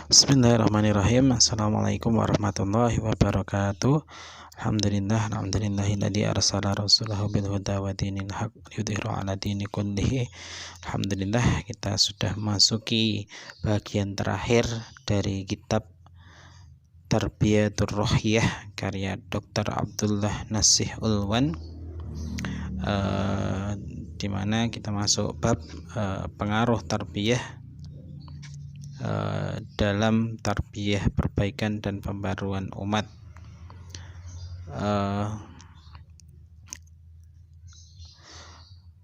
Bismillahirrahmanirrahim. Assalamualaikum warahmatullahi wabarakatuh. Alhamdulillahilladzi arsala rasulahu bil huda wa dinil haq liyudhhirahu 'ala dini kullihi. Alhamdulillah, kita sudah masuki bagian terakhir dari kitab Tarbiyatur Ruhiyah karya Dr. Abdullah Nasih Ulwan, di mana kita masuk bab pengaruh tarbiyah dalam tarbiyah perbaikan dan pembaruan umat.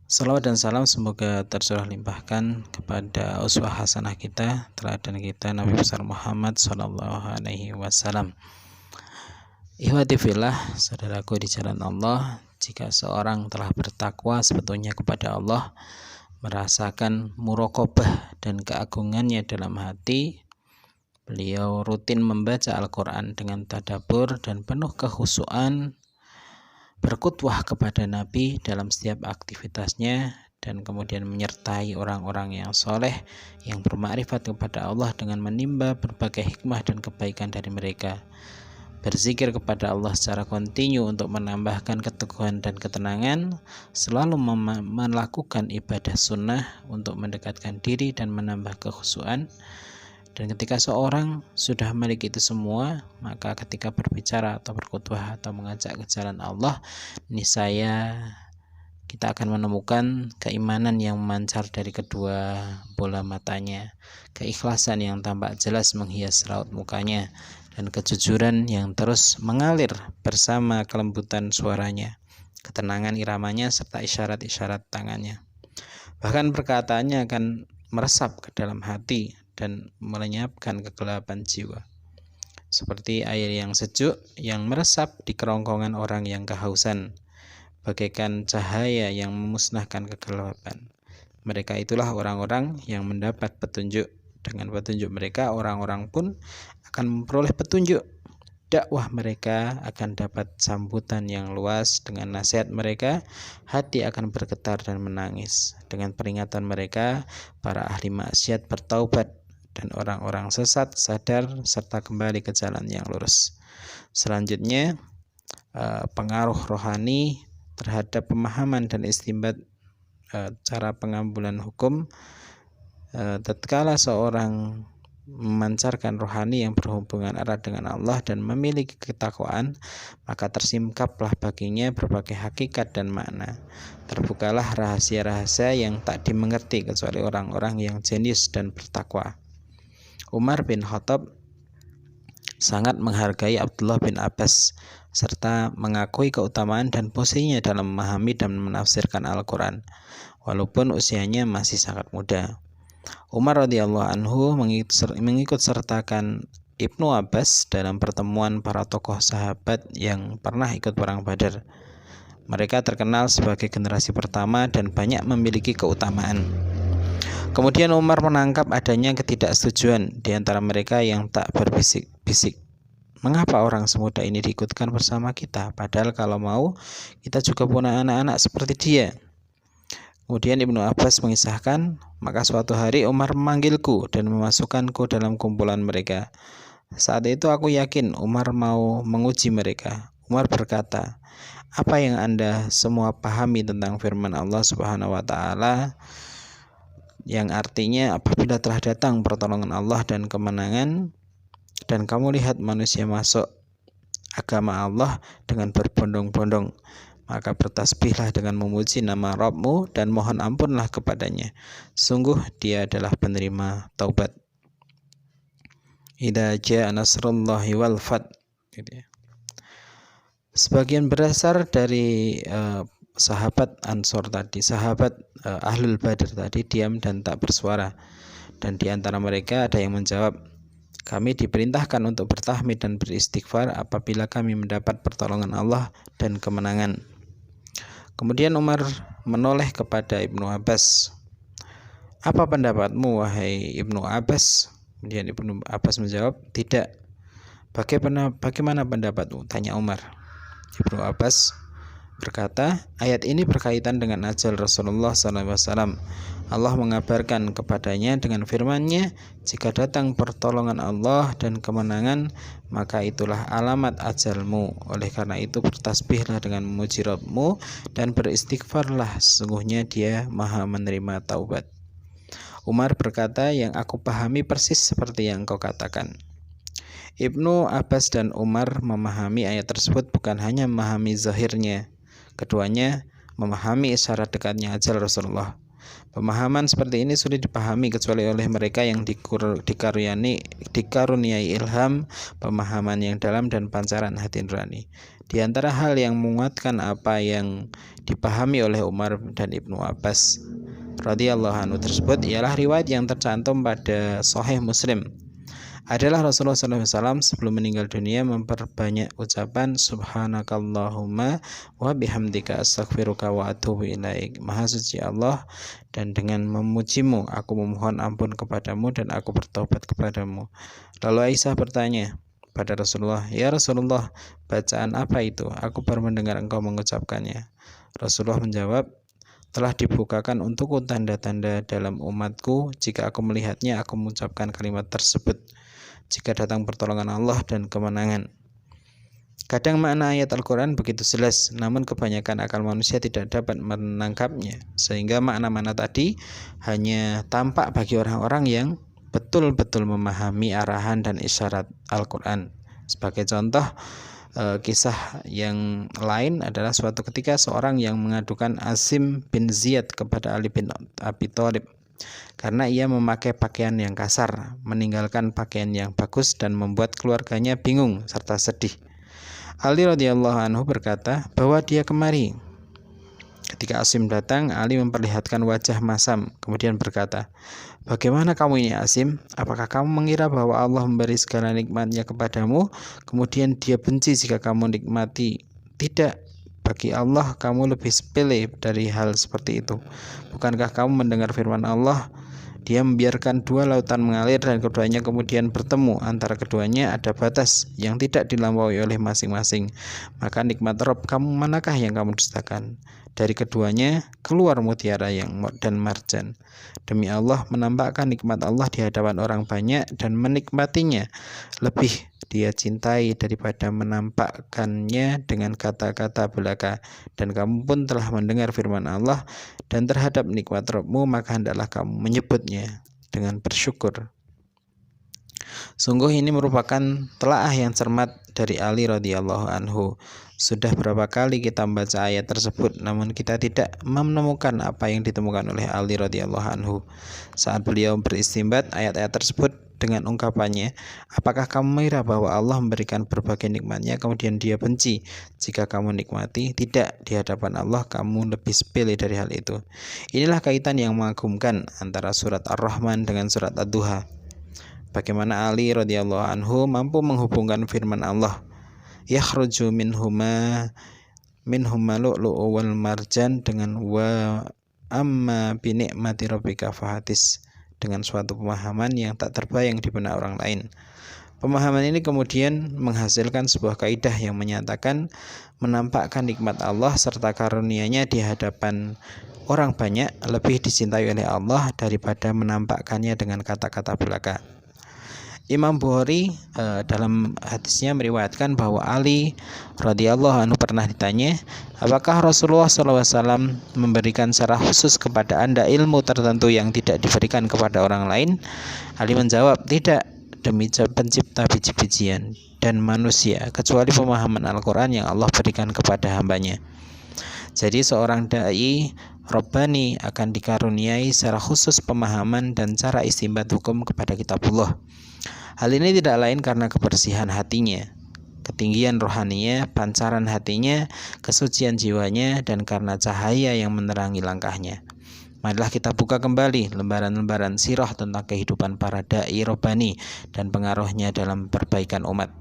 Salawat dan salam semoga tercurah limpahkan kepada uswah hasanah kita, teladan kita, Nabi besar Muhammad sallallahu alaihi wasallam. Ihwati fillah, saudaraku di jalan Allah, jika seorang telah bertakwa sebetulnya kepada Allah, merasakan muraqabah dan keagungannya dalam hati, beliau rutin membaca Al-Quran dengan tadabbur dan penuh kekhusyuan, berkhutbah kepada Nabi dalam setiap aktivitasnya, dan kemudian menyertai orang-orang yang soleh yang bermakrifat kepada Allah dengan menimba berbagai hikmah dan kebaikan dari mereka, berzikir kepada Allah secara kontinu untuk menambahkan keteguhan dan ketenangan, selalu melakukan ibadah sunnah untuk mendekatkan diri dan menambah kekhusyuan. Dan ketika seorang sudah memiliki itu semua, maka ketika berbicara atau berkhutbah atau mengajak ke jalan Allah, niscaya kita akan menemukan keimanan yang memancar dari kedua bola matanya, keikhlasan yang tampak jelas menghias raut mukanya, dan kejujuran yang terus mengalir bersama kelembutan suaranya, ketenangan iramanya, serta isyarat-isyarat tangannya. Bahkan perkataannya akan meresap ke dalam hati dan melenyapkan kegelapan jiwa, seperti air yang sejuk yang meresap di kerongkongan orang yang kehausan, bagaikan cahaya yang memusnahkan kegelapan. Mereka itulah orang-orang yang mendapat petunjuk. Dengan petunjuk mereka, orang-orang pun akan memperoleh petunjuk. Dakwah mereka akan dapat sambutan yang luas. Dengan nasihat mereka, hati akan bergetar dan menangis. Dengan peringatan mereka, para ahli maksiat bertaubat, dan orang-orang sesat sadar serta kembali ke jalan yang lurus. Selanjutnya, pengaruh rohani terhadap pemahaman dan istinbat cara pengambilan hukum. Tatkala seorang memancarkan rohani yang berhubungan erat dengan Allah dan memiliki ketakwaan, maka tersingkaplah baginya berbagai hakikat dan makna. Terbukalah rahasia-rahasia yang tak dimengerti kecuali orang-orang yang jenius dan bertakwa. Umar bin Khattab sangat menghargai Abdullah bin Abbas serta mengakui keutamaan dan posisinya dalam memahami dan menafsirkan Al-Quran, walaupun usianya masih sangat muda. Umar radhiyallahu anhu mengikut sertakan Ibnu Abbas dalam pertemuan para tokoh sahabat yang pernah ikut perang Badar. Mereka terkenal sebagai generasi pertama dan banyak memiliki keutamaan. Kemudian Umar menangkap adanya ketidaksetujuan di antara mereka yang tak berbisik-bisik. Mengapa orang semuda ini diikutkan bersama kita? Padahal kalau mau, kita juga punya anak-anak seperti dia. Kemudian Ibnu Abbas mengisahkan, maka suatu hari Umar memanggilku dan memasukkanku dalam kumpulan mereka. Saat itu aku yakin Umar mau menguji mereka. Umar berkata, apa yang Anda semua pahami tentang firman Allah Subhanahu wa Ta'ala, yang artinya apabila telah datang pertolongan Allah dan kemenangan, dan kamu lihat manusia masuk agama Allah dengan berbondong-bondong, maka bertasbihlah dengan memuji nama Rabbmu dan mohon ampunlah kepadanya. Sungguh dia adalah penerima taubat. Idza jaa nasrullahi wal fath. Sebagian besar dari sahabat Ansor tadi, sahabat Ahlul Badr tadi diam dan tak bersuara. Dan di antara mereka ada yang menjawab, kami diperintahkan untuk bertahmid dan beristighfar apabila kami mendapat pertolongan Allah dan kemenangan. Kemudian Umar menoleh kepada Ibnu Abbas. Apa pendapatmu wahai Ibnu Abbas? Kemudian Ibnu Abbas menjawab, tidak. Bagaimana pendapatmu? Tanya Umar. Ibnu Abbas berkata, ayat ini berkaitan dengan ajal Rasulullah SAW. Allah mengabarkan kepadanya dengan firman-Nya, jika datang pertolongan Allah dan kemenangan, maka itulah alamat ajalmu. Oleh karena itu bertasbihlah dengan memuji Rabbmu dan beristighfarlah, sesungguhnya Dia Maha menerima taubat. Umar berkata, yang aku pahami persis seperti yang kau katakan. Ibnu Abbas dan Umar memahami ayat tersebut bukan hanya memahami zahirnya, keduanya memahami isyarat dekatnya ajal Rasulullah. Pemahaman seperti ini sulit dipahami kecuali oleh mereka yang dikaruniai ilham, pemahaman yang dalam dan pancaran hati nurani. Di antara hal yang menguatkan apa yang dipahami oleh Umar dan Ibnu Abbas radhiyallahu anhu tersebut ialah riwayat yang tercantum pada Sahih Muslim. Adalah Rasulullah SAW sebelum meninggal dunia memperbanyak ucapan subhanakallahumma wa bihamdika astaghfiruka wa atubu ilaik. Maha suci Allah, dan dengan memujimu aku memohon ampun kepadamu dan aku bertobat kepadamu. Lalu Aisyah bertanya pada Rasulullah, ya Rasulullah, bacaan apa itu? Aku baru mendengar engkau mengucapkannya. Rasulullah menjawab, telah dibukakan untukku tanda-tanda dalam umatku, jika aku melihatnya aku mengucapkan kalimat tersebut jika datang pertolongan Allah dan kemenangan. Kadang makna ayat Al-Quran begitu jelas, namun kebanyakan akal manusia tidak dapat menangkapnya, sehingga makna-makna tadi hanya tampak bagi orang-orang yang betul-betul memahami arahan dan isyarat Al-Quran. Sebagai contoh, kisah yang lain adalah suatu ketika seorang yang mengadukan Asim bin Ziyad kepada Ali bin Abi Thalib karena ia memakai pakaian yang kasar, meninggalkan pakaian yang bagus dan membuat keluarganya bingung serta sedih. Ali radhiyallahu anhu berkata bahwa dia kemari. Ketika Asim datang, Ali memperlihatkan wajah masam, kemudian berkata, bagaimana kamu ini Asim? Apakah kamu mengira bahwa Allah memberi segala nikmatnya kepadamu, kemudian Dia benci jika kamu nikmati? Tidak. Bagi Allah kamu lebih sepele dari hal seperti itu. Bukankah kamu mendengar firman Allah? Dia membiarkan dua lautan mengalir dan keduanya kemudian bertemu. Antara keduanya ada batas yang tidak dilampaui oleh masing-masing. Maka nikmat Rabb kamu manakah yang kamu dustakan? Dari keduanya keluar mutiara dan marjan. Demi Allah, menampakkan nikmat Allah di hadapan orang banyak dan menikmatinya lebih Dia cintai daripada menampakkannya dengan kata-kata belaka. Dan kamu pun telah mendengar firman Allah, dan terhadap nikmat Rabbmu maka hendaklah kamu menyebutnya dengan bersyukur. Sungguh ini merupakan telaah yang cermat dari Ali radhiyallahu anhu. Sudah berapa kali kita membaca ayat tersebut, namun kita tidak menemukan apa yang ditemukan oleh Ali radhiyallahu anhu saat beliau beristinbat ayat-ayat tersebut dengan ungkapannya, apakah kamu mengira bahwa Allah memberikan berbagai nikmatnya kemudian Dia benci jika kamu nikmati? Tidak, di hadapan Allah kamu lebih sepele dari hal itu. Inilah kaitan yang mengagumkan antara surat Ar-Rahman dengan surat Ad-Duha. Bagaimana Ali radhiyallahu anhu mampu menghubungkan firman Allah, yakhruju minhuma lu'lu'u wal marjan, dengan wa amma bi ni'mati rabbika fahatis, dengan suatu pemahaman yang tak terbayang di benak orang lain. Pemahaman ini kemudian menghasilkan sebuah kaidah yang menyatakan menampakkan nikmat Allah serta karunia-Nya di hadapan orang banyak lebih dicintai oleh Allah daripada menampakkannya dengan kata-kata belaka. Imam Bukhari dalam hadisnya meriwayatkan bahwa Ali radhiyallahu anhu pernah ditanya, apakah Rasulullah SAW memberikan secara khusus kepada Anda ilmu tertentu yang tidak diberikan kepada orang lain? Ali menjawab, tidak, demi pencipta biji-bijian dan manusia, kecuali pemahaman Al-Quran yang Allah berikan kepada hambanya. Jadi seorang da'i Rabbani akan dikaruniai secara khusus pemahaman dan cara istinbat hukum kepada kitabullah. Hal ini tidak lain karena kebersihan hatinya, ketinggian rohaninya, pancaran hatinya, kesucian jiwanya, dan karena cahaya yang menerangi langkahnya. Marilah kita buka kembali lembaran-lembaran sirah tentang kehidupan para da'i Rabbani dan pengaruhnya dalam perbaikan umat.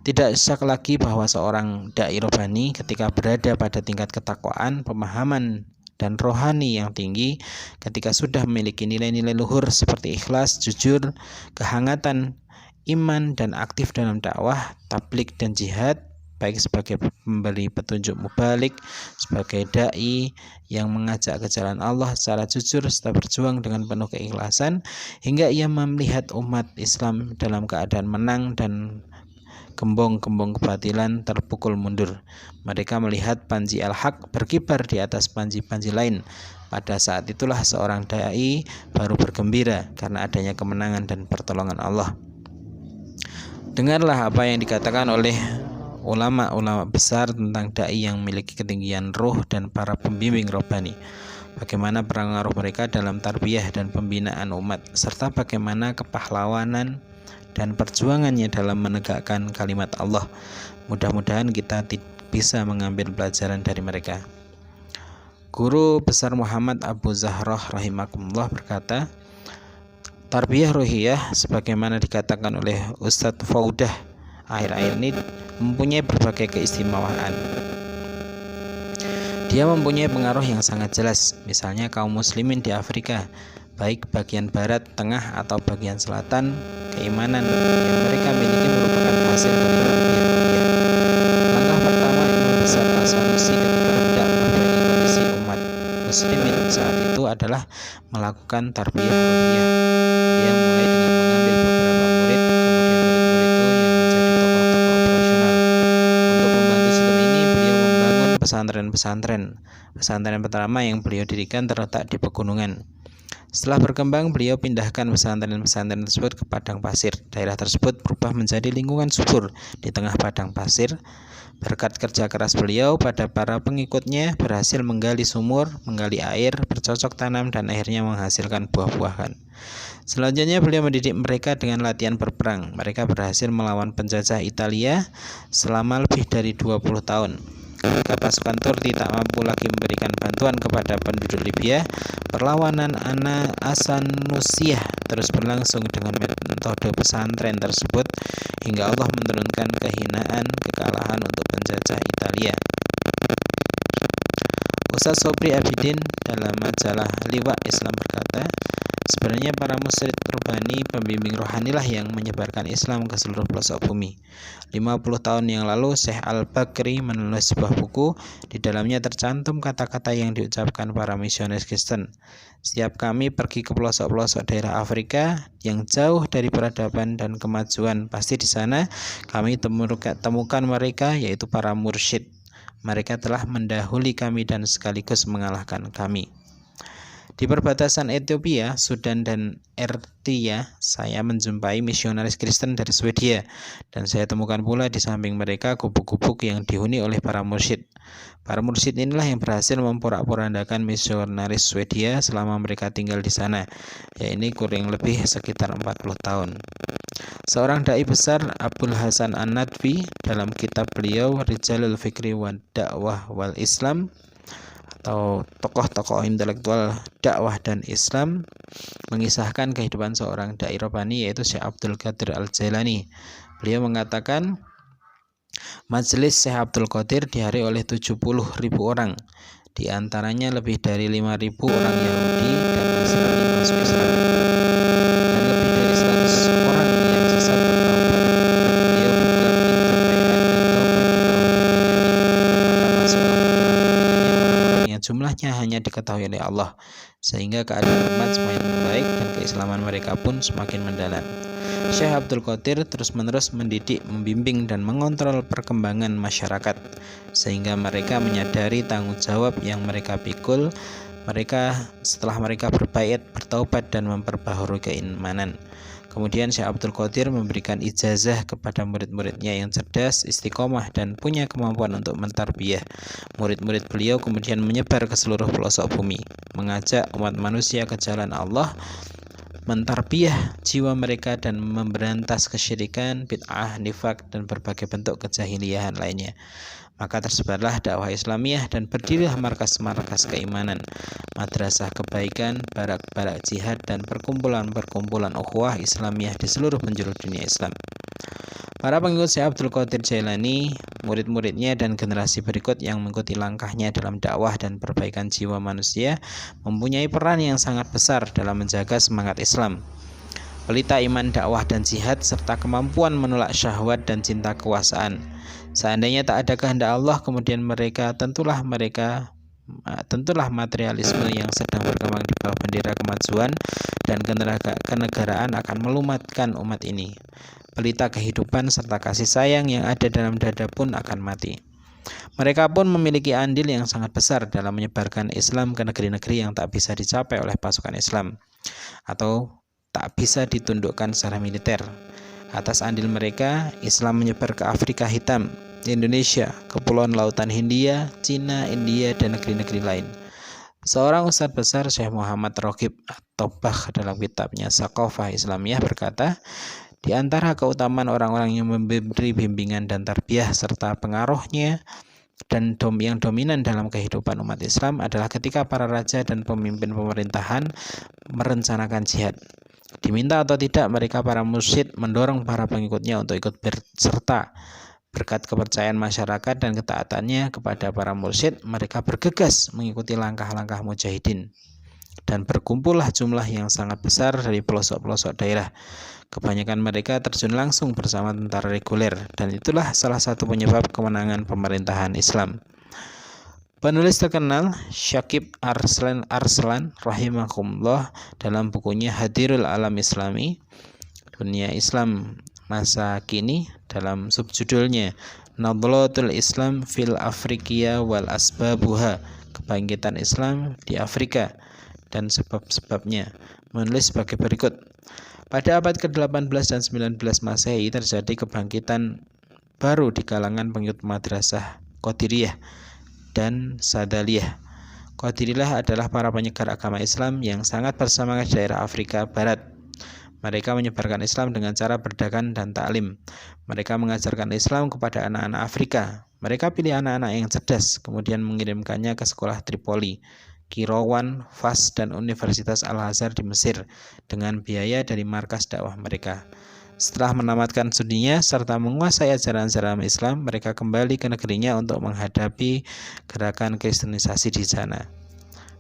Tidak syak lagi bahwa seorang da'i Rabbani ketika berada pada tingkat ketakwaan, pemahaman, dan rohani yang tinggi, ketika sudah memiliki nilai-nilai luhur seperti ikhlas, jujur, kehangatan iman, dan aktif dalam dakwah, tabligh, dan jihad, baik sebagai pemberi petunjuk mubalik, sebagai dai yang mengajak ke jalan Allah secara jujur serta berjuang dengan penuh keikhlasan, hingga ia melihat umat Islam dalam keadaan menang dan gembong-gembong kebatilan terpukul mundur. Mereka melihat panji al-haq berkibar di atas panji-panji lain. Pada saat itulah seorang dai baru bergembira karena adanya kemenangan dan pertolongan Allah. Dengarlah apa yang dikatakan oleh ulama-ulama besar tentang dai yang memiliki ketinggian ruh dan para pembimbing robbani. Bagaimana pengaruh mereka dalam tarbiyah dan pembinaan umat, serta bagaimana kepahlawanan dan perjuangannya dalam menegakkan kalimat Allah. Mudah-mudahan kita bisa mengambil pelajaran dari mereka. Guru besar Muhammad Abu Zahroh rahimakumullah berkata, tarbiyah ruhiyah sebagaimana dikatakan oleh Ustadz Faudah akhir-akhir ini mempunyai berbagai keistimewaan. Dia mempunyai pengaruh yang sangat jelas. Misalnya kaum muslimin di Afrika, baik bagian barat, tengah atau bagian selatan, keimanan yang mereka miliki merupakan hasil dari tarbiyah ruhiyah. Langkah pertama Imam besar As-Sanusi ketika hendak memperbaiki kondisi umat muslimin saat itu adalah melakukan tarbiyah ruhiyah. Dia mulai dengan mengambil beberapa murid, kemudian murid-murid itu yang menjadi tokoh-tokoh operasional. Untuk membantu sistem ini, beliau membangun pesantren-pesantren. Pesantren pertama yang beliau dirikan terletak di pegunungan. Setelah berkembang, beliau pindahkan pesantren-pesantren tersebut ke padang pasir. Daerah tersebut berubah menjadi lingkungan subur di tengah padang pasir. Berkat kerja keras beliau pada para pengikutnya berhasil menggali sumur, menggali air, bercocok tanam, dan akhirnya menghasilkan buah-buahan. Selanjutnya beliau mendidik mereka dengan latihan berperang. Mereka berhasil melawan penjajah Italia selama lebih dari 20 tahun. Ketika pasukan Turki tak mampu lagi memberikan bantuan kepada penduduk Libya, perlawanan As-Sanusiyah terus berlangsung dengan metode pesantren tersebut hingga Allah menurunkan kekalahan untuk penjajah Italia. Ustaz Sobri Abidin dalam majalah Liwa Islam berkata, sebenarnya para musyrik robbani pembimbing rohanilah yang menyebarkan Islam ke seluruh pelosok bumi. 50 tahun yang lalu Syekh Al-Bakri menulis sebuah buku. Di dalamnya tercantum kata-kata yang diucapkan para misionaris Kristen. Setiap kami pergi ke pelosok-pelosok daerah Afrika yang jauh dari peradaban dan kemajuan, pasti di sana kami temukan mereka, yaitu para mursyid. Mereka telah mendahului kami dan sekaligus mengalahkan kami. Di perbatasan Ethiopia, Sudan, dan Eritrea, saya menjumpai misionaris Kristen dari Swedia, dan saya temukan pula di samping mereka gubuk-gubuk yang dihuni oleh para mursyid. Para mursyid inilah yang berhasil memporak-porandakan misionaris Swedia selama mereka tinggal di sana, yaitu kurang lebih sekitar 40 tahun. Seorang dai besar, Abul Hasan An-Nadwi, dalam kitab beliau Rijalul Fikri wa Dakwah wal Islam, atau tokoh-tokoh intelektual dakwah dan Islam, mengisahkan kehidupan seorang dai robbani, yaitu Syekh Abdul Qadir Al-Jailani. Beliau mengatakan, majelis Syekh Abdul Qadir dihadiri oleh 70.000 orang, di antaranya lebih dari 5.000 orang Yahudi dan Nasrani masuk Islam, dan lebih dari 100 orang yang sesat bertaubat. Beliau buka pintu baiat dan taubat di tahun ketiganya, maka masuklah orang-orang yang jumlahnya hanya diketahui oleh Allah, sehingga keadaan umat semakin membaik dan keislaman mereka pun semakin mendalam. Syekh Abdul Qadir terus-menerus mendidik, membimbing, dan mengontrol perkembangan masyarakat, sehingga mereka menyadari tanggung jawab yang mereka pikul. Setelah mereka berbaiat, bertaubat, dan memperbaharui keimanan. Kemudian Syekh Abdul Qadir memberikan ijazah kepada murid-muridnya yang cerdas, istiqomah, dan punya kemampuan untuk mentarbiyah. Murid-murid beliau kemudian menyebar ke seluruh pelosok bumi, mengajak umat manusia ke jalan Allah, mentarbiyah jiwa mereka, dan memberantas kesyirikan, bid'ah, nifak, dan berbagai bentuk kejahiliahan lainnya. Maka tersebarlah dakwah Islamiyah dan berdirilah markas-markas keimanan, madrasah kebaikan, barak-barak jihad, dan perkumpulan-perkumpulan ukhuwah Islamiyah di seluruh penjuru dunia Islam. Para pengikut Syekh Abdul Qadir Jailani, murid-muridnya, dan generasi berikut yang mengikuti langkahnya dalam dakwah dan perbaikan jiwa manusia mempunyai peran yang sangat besar dalam menjaga semangat Islam. pelita iman, dakwah dan jihad, serta kemampuan menolak syahwat dan cinta kekuasaan. Seandainya tak ada kehendak Allah, kemudian tentulah materialisme yang sedang berkembang di bawah bendera kemajuan dan kenegaraan akan melumatkan umat ini. Pelita kehidupan serta kasih sayang yang ada dalam dada pun akan mati. Mereka pun memiliki andil yang sangat besar dalam menyebarkan Islam ke negeri-negeri yang tak bisa dicapai oleh pasukan Islam atau tak bisa ditundukkan secara militer. Atas andil mereka, Islam menyebar ke Afrika Hitam, Indonesia, Kepulauan Lautan Hindia, Cina, India, dan negeri-negeri lain. Seorang ustadz besar, Syekh Muhammad Roqib At-Tobbah, dalam kitabnya Saqafah Islamiyah berkata, di antara keutamaan orang-orang yang memberi bimbingan dan tarbiyah serta pengaruhnya dan yang dominan dalam kehidupan umat Islam adalah ketika para raja dan pemimpin pemerintahan merencanakan jihad. Diminta atau tidak, mereka para mursyid mendorong para pengikutnya untuk ikut berserta. Berkat kepercayaan masyarakat dan ketaatannya kepada para mursyid, mereka bergegas mengikuti langkah-langkah mujahidin. Dan berkumpullah jumlah yang sangat besar dari pelosok-pelosok daerah. Kebanyakan mereka terjun langsung bersama tentara reguler, dan itulah salah satu penyebab kemenangan pemerintahan Islam. Penulis terkenal Syakib Arslan rahimahullah dalam bukunya Hadirul Alam Islami, Dunia Islam Masa Kini, dalam subjudulnya Nadlatul Islam fil Afrikiya wal Asbabuha, Kebangkitan Islam di Afrika dan sebab-sebabnya, menulis sebagai berikut. Pada abad ke-18 dan 19 Masehi terjadi kebangkitan baru di kalangan pengikut madrasah Qadiriyah dan Sadaliyah. Qadiriyah adalah para penyebar agama Islam yang sangat bersemangat di daerah Afrika Barat. Mereka menyebarkan Islam dengan cara berdagang dan taklim. Mereka mengajarkan Islam kepada anak-anak Afrika. Mereka pilih anak-anak yang cerdas, kemudian mengirimkannya ke sekolah Tripoli, Kirawan, Fas, dan Universitas Al-Azhar di Mesir dengan biaya dari markas dakwah mereka. Setelah menamatkan studinya serta menguasai ajaran-ajaran Islam, mereka kembali ke negerinya untuk menghadapi gerakan kristenisasi di sana.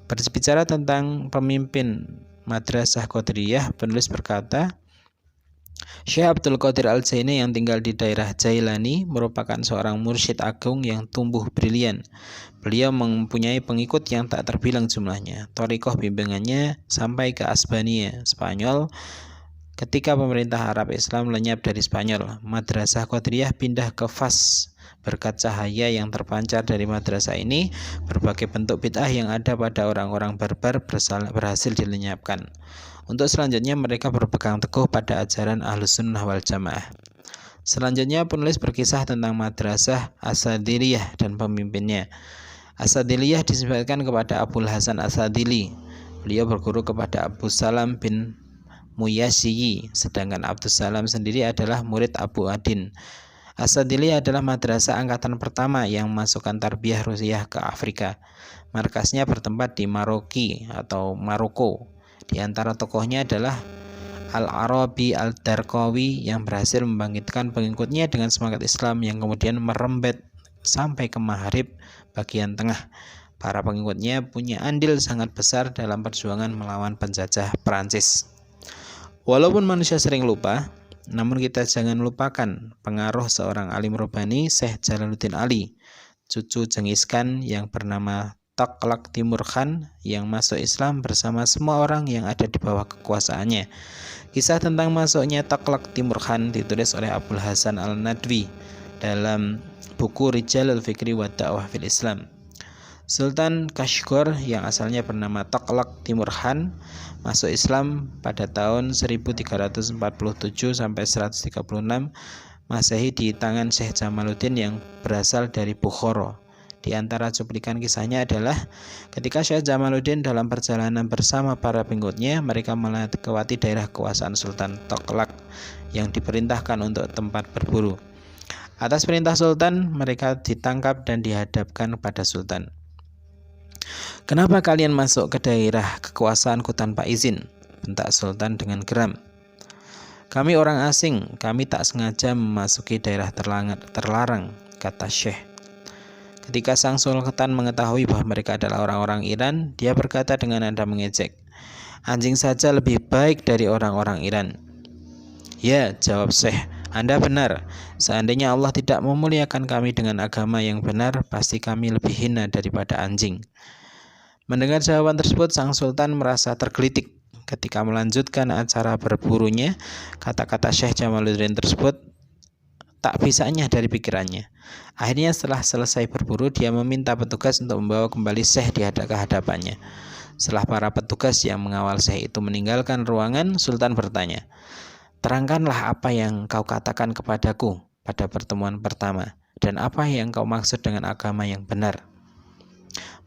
Berbicara tentang pemimpin Madrasah Qadiriyah, penulis berkata, Syekh Abdul Qadir Al-Jaini yang tinggal di daerah Jailani merupakan seorang mursyid agung yang tumbuh brilian. Beliau mempunyai pengikut yang tak terbilang jumlahnya. Thariqah bimbingannya sampai ke Asbania, Spanyol. Ketika pemerintah Arab Islam lenyap dari Spanyol, Madrasah Qadiriyah pindah ke Fas. Berkat cahaya yang terpancar dari madrasah ini, berbagai bentuk bid'ah yang ada pada orang-orang barbar berhasil dilenyapkan. Untuk selanjutnya mereka berpegang teguh pada ajaran Ahlus Sunnah wal Jamaah. Selanjutnya penulis berkisah tentang Madrasah Asadiliyah dan pemimpinnya. Asadiliyah disebutkan kepada Abul Hasan Asadili. Beliau berguru kepada Abu Salam bin Muyasyiyi, sedangkan Abdus Salam sendiri adalah murid Abu Adin. Asadiliyah adalah madrasah angkatan pertama yang memasukkan tarbiyah Rusiah ke Afrika. Markasnya bertempat di Maroki atau Maroko. Di antara tokohnya adalah Al-Arabi Al-Darqawi yang berhasil membangkitkan pengikutnya dengan semangat Islam yang kemudian merembet sampai ke Maghrib bagian tengah. Para pengikutnya punya andil sangat besar dalam perjuangan melawan penjajah Perancis. Walaupun manusia sering lupa, namun kita jangan lupakan pengaruh seorang alim Rabbani, Syekh Jalaluddin Ali, cucu Genghis Khan yang bernama Taghlaq Timur Khan, yang masuk Islam bersama semua orang yang ada di bawah kekuasaannya. Kisah tentang masuknya Taghlaq Timur Khan ditulis oleh Abul Hasan Al-Nadwi dalam buku Rijal al-Fikri wa Da'wah fil Islam. Sultan Kashgar yang asalnya bernama Taghlaq Timur Khan masuk Islam pada tahun 1347 sampai 136 Masehi di tangan Syekh Jamaluddin yang berasal dari Bukhara. Di antara cuplikan kisahnya adalah ketika Syekh Jamaluddin dalam perjalanan bersama para pengikutnya, mereka melewati daerah kekuasaan Sultan Taghlaq yang diperintahkan untuk tempat berburu. Atas perintah Sultan, mereka ditangkap dan dihadapkan pada Sultan. Kenapa kalian masuk ke daerah kekuasaanku tanpa izin? Bentak Sultan dengan geram. Kami orang asing, kami tak sengaja memasuki daerah terlarang, kata Syekh. Ketika sang Sultan mengetahui bahwa mereka adalah orang-orang Iran, dia berkata dengan nada mengejek, anjing saja lebih baik dari orang-orang Iran. Ya, jawab Syekh, Anda benar. Seandainya Allah tidak memuliakan kami dengan agama yang benar, pasti kami lebih hina daripada anjing. Mendengar jawaban tersebut, sang sultan merasa tergelitik. Ketika melanjutkan acara berburunya, kata-kata Syekh Jamaluddin tersebut tak bisanya dari pikirannya. Akhirnya setelah selesai berburu, dia meminta petugas untuk membawa kembali Syekh ke hadapannya. Setelah para petugas yang mengawal Syekh itu meninggalkan ruangan, Sultan bertanya, "Terangkanlah apa yang kau katakan kepadaku pada pertemuan pertama, dan apa yang kau maksud dengan agama yang benar."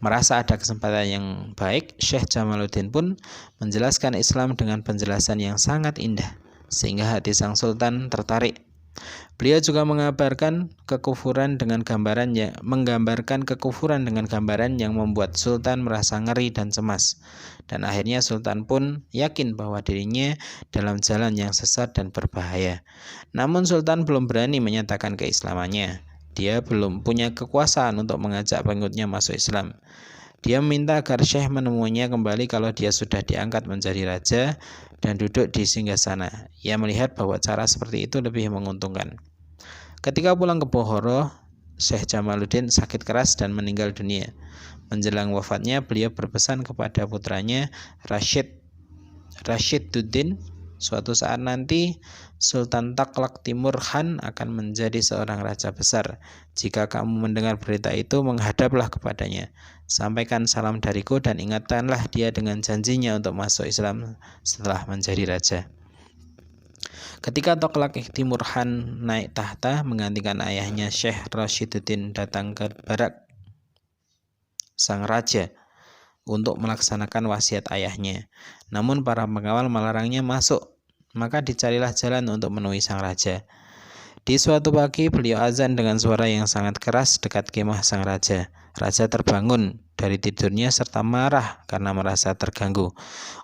Merasa ada kesempatan yang baik, Syekh Jamaluddin pun menjelaskan Islam dengan penjelasan yang sangat indah, sehingga hati sang sultan tertarik. Beliau juga menggambarkan kekufuran dengan gambaran yang membuat sultan merasa ngeri dan cemas. Dan akhirnya sultan pun yakin bahwa dirinya dalam jalan yang sesat dan berbahaya. Namun sultan belum berani menyatakan keislamannya. Dia belum punya kekuasaan untuk mengajak pengikutnya masuk Islam. Dia meminta agar Syekh menemuinya kembali kalau dia sudah diangkat menjadi raja dan duduk di singgasana. Ia melihat bahwa cara seperti itu lebih menguntungkan. Ketika pulang ke Bukhara, Syekh Jamaluddin sakit keras dan meninggal dunia. Menjelang wafatnya, beliau berpesan kepada putranya Rashiduddin, suatu saat nanti Sultan Taklak Timur Khan akan menjadi seorang raja besar. Jika kamu mendengar berita itu, menghadaplah kepadanya. Sampaikan salam dariku dan ingatkanlah dia dengan janjinya untuk masuk Islam setelah menjadi raja. Ketika Taklak Timur Khan naik tahta menggantikan ayahnya, Syekh Rashiduddin datang ke barak sang raja untuk melaksanakan wasiat ayahnya. Namun para pengawal melarangnya masuk. Maka dicarilah jalan untuk menemui sang raja. Di suatu pagi beliau azan dengan suara yang sangat keras dekat kemah sang raja. Raja terbangun dari tidurnya serta marah karena merasa terganggu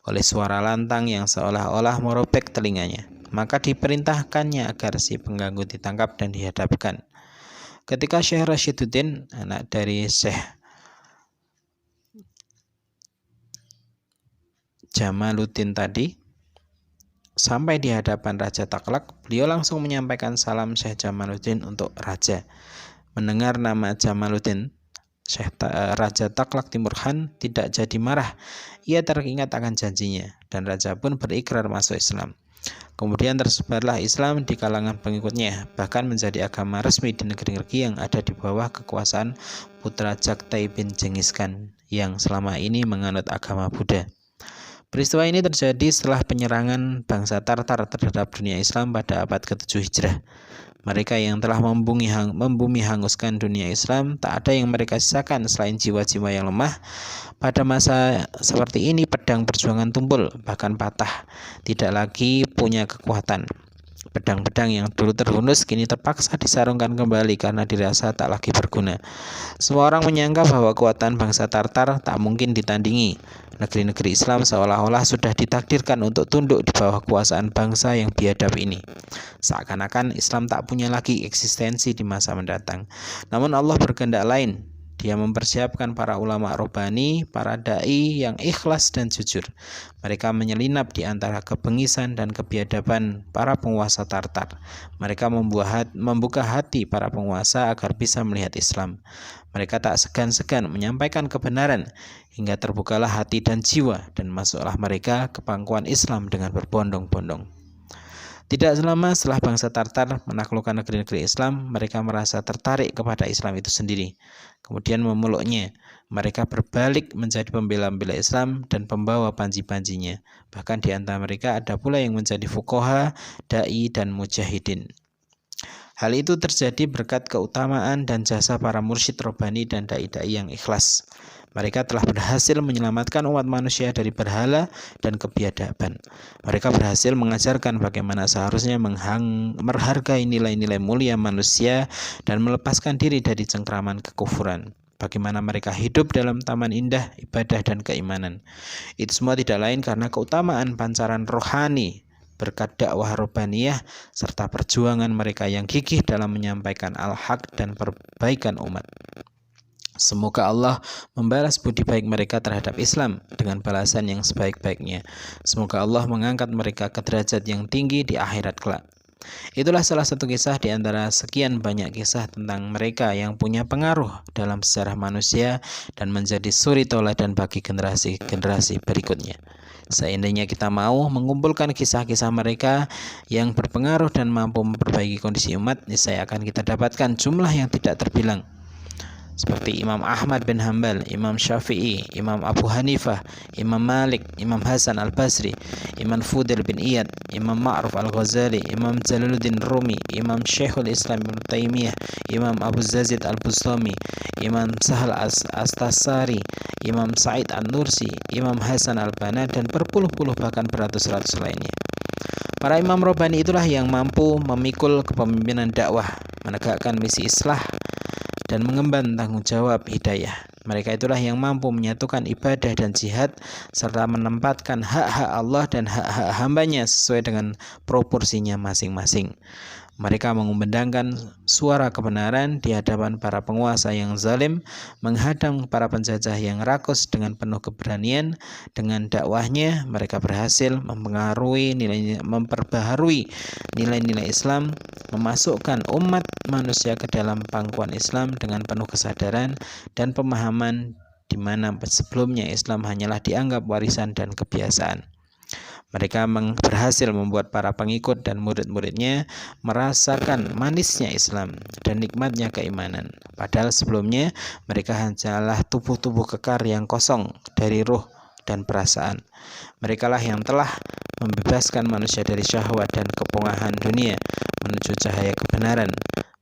oleh suara lantang yang seolah-olah merobek telinganya. Maka diperintahkannya agar si pengganggu ditangkap dan dihadapkan. Ketika Syekh Rashiduddin, anak dari Syekh Jamaluddin tadi, sampai di hadapan Raja Taklak, beliau langsung menyampaikan salam Syekh Jamaluddin untuk raja. Mendengar nama Jamaluddin, Raja Taklak Timur Khan tidak jadi marah. Ia teringat akan janjinya, dan raja pun berikrar masuk Islam. Kemudian tersebarlah Islam di kalangan pengikutnya, bahkan menjadi agama resmi di negeri-negeri yang ada di bawah kekuasaan putra Jagtai bin Genghis Khan yang selama ini menganut agama Buddha. Peristiwa ini terjadi setelah penyerangan bangsa Tartar terhadap dunia Islam pada abad ke-7 Hijrah. Mereka yang telah membumi hanguskan dunia Islam, tak ada yang mereka sisakan selain jiwa-jiwa yang lemah. Pada masa seperti ini, pedang perjuangan tumpul, bahkan patah, tidak lagi punya kekuatan. Pedang-pedang yang dulu terhunus kini terpaksa disarungkan kembali karena dirasa tak lagi berguna. Semua orang menyangka bahwa kekuatan bangsa Tartar tak mungkin ditandingi. Negeri-negeri Islam seolah-olah sudah ditakdirkan untuk tunduk di bawah kekuasaan bangsa yang biadab ini. Seakan-akan Islam tak punya lagi eksistensi di masa mendatang. Namun Allah berkehendak lain. Dia mempersiapkan para ulama robbani, para da'i yang ikhlas dan jujur. Mereka menyelinap di antara kebengisan dan kebiadaban para penguasa Tartar. Mereka membuka hati para penguasa agar bisa melihat Islam. Mereka tak segan-segan menyampaikan kebenaran, hingga terbukalah hati dan jiwa, dan masuklah mereka ke pangkuan Islam dengan berbondong-bondong. Tidak lama setelah bangsa Tartar menaklukkan negeri-negeri Islam, mereka merasa tertarik kepada Islam itu sendiri. Kemudian memeluknya. Mereka berbalik menjadi pembela-pembela Islam dan pembawa panji-panjinya. Bahkan di antara mereka ada pula yang menjadi fuqaha, da'i, dan mujahidin. Hal itu terjadi berkat keutamaan dan jasa para mursyid robbani dan da'i-da'i yang ikhlas. Mereka telah berhasil menyelamatkan umat manusia dari berhala dan kebiadaban. Mereka berhasil mengajarkan bagaimana seharusnya menghargai nilai-nilai mulia manusia dan melepaskan diri dari cengkraman kekufuran. Bagaimana mereka hidup dalam taman indah, ibadah, dan keimanan. Itu semua tidak lain karena keutamaan pancaran rohani berkat dakwah robbaniyah serta perjuangan mereka yang gigih dalam menyampaikan al-haq dan perbaikan umat. Semoga Allah membalas budi baik mereka terhadap Islam dengan balasan yang sebaik-baiknya. Semoga Allah mengangkat mereka ke derajat yang tinggi di akhirat kelak. Itulah salah satu kisah di antara sekian banyak kisah tentang mereka yang punya pengaruh dalam sejarah manusia dan menjadi suri tauladan bagi generasi-generasi berikutnya. Seandainya kita mau mengumpulkan kisah-kisah mereka yang berpengaruh dan mampu memperbaiki kondisi umat, niscaya akan kita dapatkan jumlah yang tidak terbilang. Seperti Imam Ahmad bin Hanbal, Imam Syafi'i, Imam Abu Hanifah, Imam Malik, Imam Hasan al-Basri, Imam Fudail bin Iyad, Imam Ma'ruf al-Ghazali, Imam Jalaluddin Rumi, Imam Syekhul Islam Ibnu Taimiyah, Imam Abu Yazid al-Bustami, Imam Sahal Astasari, Imam Sa'id an-Nursi, Imam Hasan al-Banna, dan berpuluh-puluh bahkan beratus-ratus lainnya. Para imam Rabbani itulah yang mampu memikul kepemimpinan dakwah, menegakkan misi islah, dan mengemban tanggung jawab hidayah. Mereka itulah yang mampu menyatukan ibadah dan jihad serta menempatkan hak-hak Allah dan hak-hak hambanya sesuai dengan proporsinya masing-masing. Mereka mengumandangkan suara kebenaran di hadapan para penguasa yang zalim, menghadang para penjajah yang rakus dengan penuh keberanian. Dengan dakwahnya, mereka berhasil memperbaharui nilai-nilai Islam, memasukkan umat manusia ke dalam pangkuan Islam dengan penuh kesadaran dan pemahaman di mana sebelumnya Islam hanyalah dianggap warisan dan kebiasaan. Mereka berhasil membuat para pengikut dan murid-muridnya merasakan manisnya Islam dan nikmatnya keimanan. Padahal sebelumnya mereka hanyalah tubuh-tubuh kekar yang kosong dari ruh dan perasaan. Merekalah yang telah membebaskan manusia dari syahwat dan kepungahan dunia menuju cahaya kebenaran,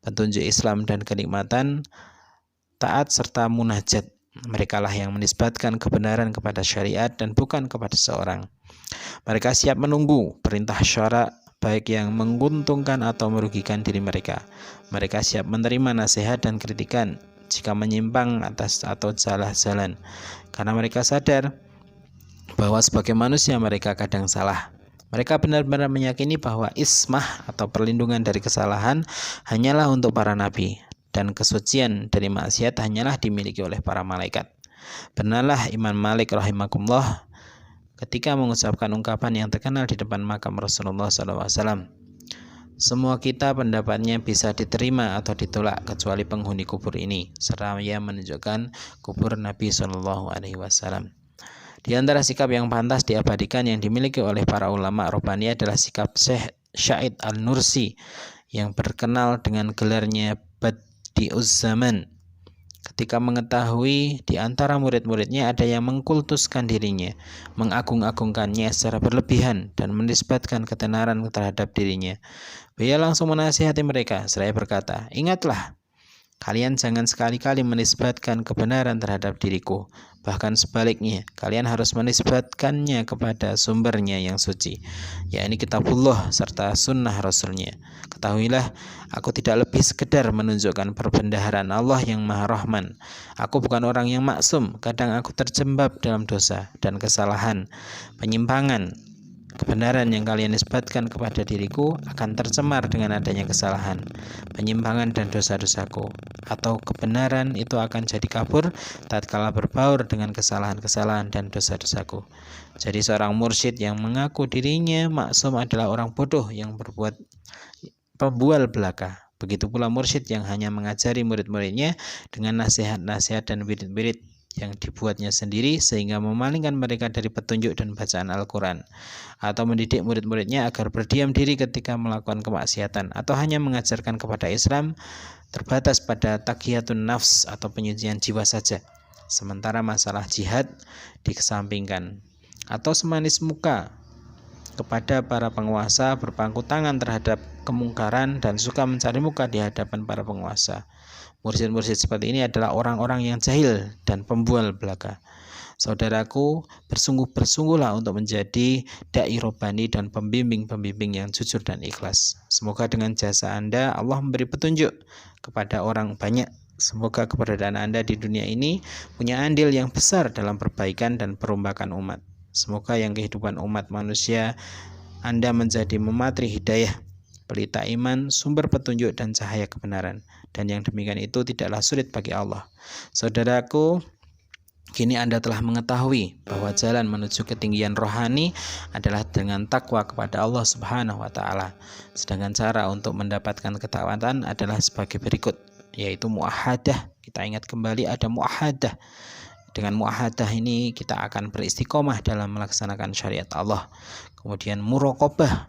petunjuk Islam dan kenikmatan, taat serta munajat. Merekalah yang menisbatkan kebenaran kepada syariat dan bukan kepada seorang. Mereka siap menunggu perintah syara baik yang menguntungkan atau merugikan diri mereka. Mereka siap menerima nasihat dan kritikan jika menyimpang atas atau salah jalan, karena mereka sadar bahwa sebagai manusia mereka kadang salah. Mereka benar-benar meyakini bahwa ismah atau perlindungan dari kesalahan hanyalah untuk para nabi, dan kesucian dari maksiat hanyalah dimiliki oleh para malaikat. Benarlah Imam Malik rahimakumullah ketika mengucapkan ungkapan yang terkenal di depan makam Rasulullah SAW. Semua kita pendapatnya bisa diterima atau ditolak kecuali penghuni kubur ini, serta ia menunjukkan kubur Nabi SAW. Di antara sikap yang pantas diabadikan yang dimiliki oleh para ulama Rabbani adalah sikap Syekh Syahid Al-Nursi yang berkenal dengan gelarnya Badi'uz Zaman. Ketika mengetahui di antara murid-muridnya ada yang mengkultuskan dirinya, mengagung-agungkannya secara berlebihan dan menisbatkan ketenaran terhadap dirinya, beliau langsung menasihati mereka seraya berkata, "Ingatlah, kalian jangan sekali-kali menisbatkan kebenaran terhadap diriku. Bahkan sebaliknya, kalian harus menisbatkannya kepada sumbernya yang suci, yakni kitabullah serta sunnah rasulnya. Ketahuilah, aku tidak lebih sekedar menunjukkan perbendaharaan Allah yang maha rahman. Aku bukan orang yang maksum, kadang aku terjebak dalam dosa dan kesalahan, penyimpangan. Kebenaran yang kalian nisbatkan kepada diriku akan tercemar dengan adanya kesalahan, penyimpangan dan dosa-dosaku, atau kebenaran itu akan jadi kabur tatkala berbaur dengan kesalahan-kesalahan dan dosa-dosaku." Jadi seorang mursyid yang mengaku dirinya maksum adalah orang bodoh yang berbuat pembual belaka. Begitu pula mursyid yang hanya mengajari murid-muridnya dengan nasihat-nasihat dan wirid-wirid yang dibuatnya sendiri sehingga memalingkan mereka dari petunjuk dan bacaan Al-Quran, atau mendidik murid-muridnya agar berdiam diri ketika melakukan kemaksiatan, atau hanya mengajarkan kepada Islam terbatas pada taqiyatun nafs atau penyucian jiwa saja, sementara masalah jihad dikesampingkan, atau semanis muka kepada para penguasa, berpangku tangan terhadap kemungkaran dan suka mencari muka di hadapan para penguasa. Mursyid-mursyid seperti ini adalah orang-orang yang jahil dan pembual belaka. Saudaraku, bersungguh-bersungguhlah untuk menjadi dai Rabbani dan pembimbing-pembimbing yang jujur dan ikhlas. Semoga dengan jasa Anda Allah memberi petunjuk kepada orang banyak. Semoga keberadaan Anda di dunia ini punya andil yang besar dalam perbaikan dan perombakan umat. Semoga yang kehidupan umat manusia Anda menjadi mematri hidayah pelita iman, sumber petunjuk dan cahaya kebenaran. Dan yang demikian itu tidaklah sulit bagi Allah. Saudaraku, kini Anda telah mengetahui bahwa jalan menuju ketinggian rohani adalah dengan takwa kepada Allah Subhanahu wa taala. Sedangkan cara untuk mendapatkan ketakwaan adalah sebagai berikut, yaitu muahadah. Kita ingat kembali ada muahadah. Dengan muahadah ini kita akan beristiqomah dalam melaksanakan syariat Allah. Kemudian muraqabah.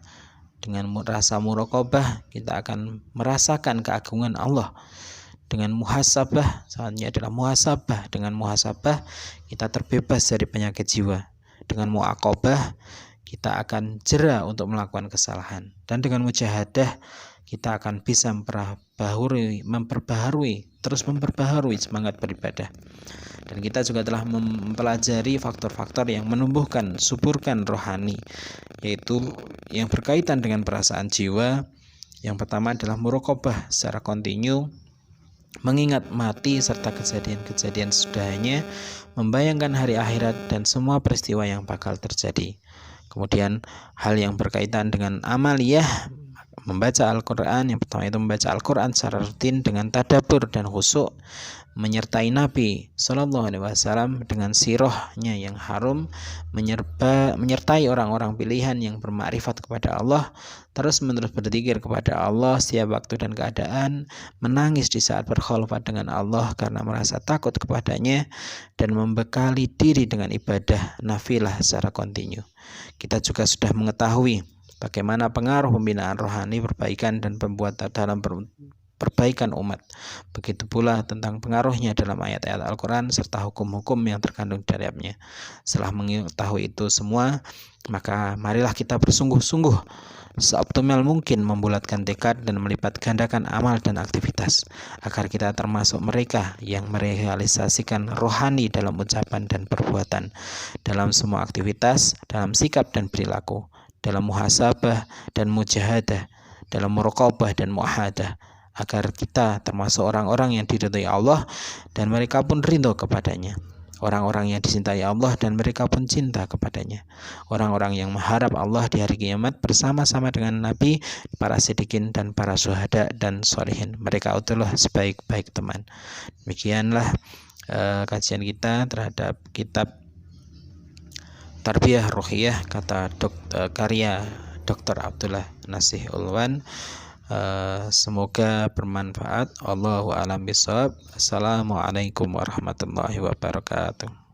Dengan rasa muraqabah kita akan merasakan keagungan Allah. Dengan muhasabah, saatnya adalah muhasabah. Dengan muhasabah kita terbebas dari penyakit jiwa. Dengan muaqabah kita akan jera untuk melakukan kesalahan. Dan dengan mujahadah kita akan bisa terus memperbaharui semangat beribadah. Dan kita juga telah mempelajari faktor-faktor yang menumbuhkan, suburkan rohani, yaitu yang berkaitan dengan perasaan jiwa. Yang pertama adalah muraqabah secara kontinu, mengingat mati serta kejadian-kejadian sesudahnya, membayangkan hari akhirat dan semua peristiwa yang bakal terjadi. Kemudian hal yang berkaitan dengan amaliyah, membaca Al-Quran. Yang pertama itu membaca Al-Quran secara rutin dengan tadabbur dan khusyuk, menyertai Nabi Shallallahu Alaihi Wasallam dengan sirahnya yang harum, menyertai orang-orang pilihan yang bermakrifat kepada Allah, terus menerus berzikir kepada Allah setiap waktu dan keadaan, menangis di saat berkhulwat dengan Allah karena merasa takut kepadanya, dan membekali diri dengan ibadah nafilah secara kontinu. Kita juga sudah mengetahui bagaimana pengaruh pembinaan rohani, perbaikan dan pembuatan dalam perbaikan umat. Begitu pula tentang pengaruhnya dalam ayat-ayat Al-Quran serta hukum-hukum yang terkandung di dalamnya. Setelah mengetahui itu semua, maka marilah kita bersungguh-sungguh seoptimal mungkin membulatkan tekad dan melipat gandakan amal dan aktivitas, agar kita termasuk mereka yang merealisasikan rohani dalam ucapan dan perbuatan, dalam semua aktivitas, dalam sikap dan perilaku, dalam muhasabah dan mujahadah, dalam muraqabah dan muahadah, agar kita termasuk orang-orang yang diridhai Allah dan mereka pun ridho kepadanya, orang-orang yang dicintai Allah dan mereka pun cinta kepadanya, orang-orang yang mengharap Allah di hari kiamat bersama-sama dengan Nabi, para siddiqin dan para syuhada dan sholihin. Mereka itulah sebaik-baik teman. Demikianlah kajian kita terhadap kitab Tarbiyah Ruhiyah karya Dr. Abdullah Nasih Ulwan. Semoga bermanfaat. Allahu a'lam bishawab. Assalamualaikum warahmatullahi wabarakatuh.